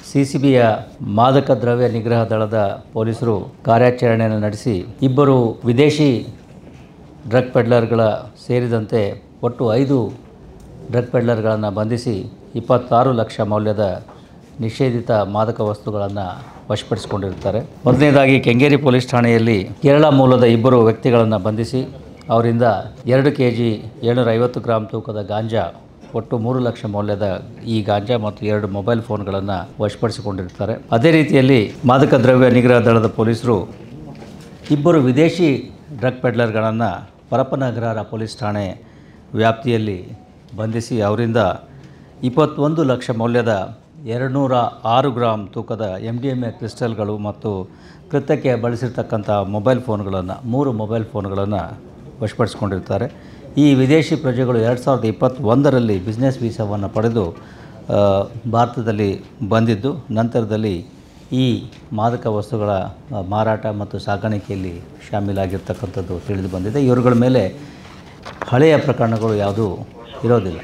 ಸಿಸಿಬಿಯ ಮಾದಕ ದ್ರವ್ಯ ನಿಗ್ರಹ ದಳದ ಪೊಲೀಸರು ಕಾರ್ಯಾಚರಣೆಯನ್ನು ನಡೆಸಿ ಇಬ್ಬರು ವಿದೇಶಿ ಡ್ರಗ್ ಪೆಡ್ಲರ್ಗಳ ಸೇರಿದಂತೆ ಒಟ್ಟು 5 ಡ್ರಗ್ ಪೆಡ್ಲರ್ಗಳನ್ನು ಬಂಧಿಸಿ 26 ಲಕ್ಷ ಮೌಲ್ಯದ ನಿಷೇಧಿತ ಮಾದಕ ವಸ್ತುಗಳನ್ನು ವಶಪಡಿಸಿಕೊಂಡಿರುತ್ತಾರೆ. ಮೊದಲನೇದಾಗಿ ಕೆಂಗೇರಿ ಪೊಲೀಸ್ ಠಾಣೆಯಲ್ಲಿ ಕೇರಳ ಮೂಲದ ಇಬ್ಬರು ವ್ಯಕ್ತಿಗಳನ್ನು ಬಂಧಿಸಿ ಅವರಿಂದ 2 kg 750 ಗ್ರಾಂ ತೂಕದ ಗಾಂಜಾ ಒಟ್ಟು 3 ಲಕ್ಷ ಮೌಲ್ಯದ ಈ ಗಾಂಜಾ ಮತ್ತು 2 ಮೊಬೈಲ್ ಫೋನ್ಗಳನ್ನು ವಶಪಡಿಸಿಕೊಂಡಿರ್ತಾರೆ. ಅದೇ ರೀತಿಯಲ್ಲಿ ಮಾದಕ ದ್ರವ್ಯ ನಿಗ್ರಹ ದಳದ ಪೊಲೀಸರು ಇಬ್ಬರು ವಿದೇಶಿ ಡ್ರಗ್ ಪೆಡ್ಲರ್ಗಳನ್ನು ಪರಪ್ಪನಗ್ರಹಾರ ಪೊಲೀಸ್ ಠಾಣೆ ವ್ಯಾಪ್ತಿಯಲ್ಲಿ ಬಂಧಿಸಿ ಅವರಿಂದ 21 ಲಕ್ಷ ಮೌಲ್ಯದ 206 ಗ್ರಾಂ ತೂಕದ MDMA ಕ್ರಿಸ್ಟಲ್ಗಳು ಮತ್ತು ಕೃತ್ಯಕ್ಕೆ ಬಳಸಿರ್ತಕ್ಕಂಥ ಮೊಬೈಲ್ ಫೋನ್ಗಳನ್ನು 3 ಮೊಬೈಲ್ ಫೋನ್ಗಳನ್ನು ವಶಪಡಿಸಿಕೊಂಡಿರ್ತಾರೆ. ಈ ವಿದೇಶಿ ಪ್ರಜೆಗಳು 2021ರಲ್ಲಿ ಬಿಸ್ನೆಸ್ ವೀಸಾವನ್ನು ಪಡೆದು ಭಾರತದಲ್ಲಿ ಬಂದಿದ್ದು ನಂತರದಲ್ಲಿ ಈ ಮಾದಕ ವಸ್ತುಗಳ ಮಾರಾಟ ಮತ್ತು ಸಾಗಾಣಿಕೆಯಲ್ಲಿ ಶಾಮೀಲಾಗಿರ್ತಕ್ಕಂಥದ್ದು ತಿಳಿದು ಬಂದಿದೆ. ಇವರುಗಳ ಮೇಲೆ ಹಳೆಯ ಪ್ರಕರಣಗಳು ಯಾವುದೂ ಇರೋದಿಲ್ಲ.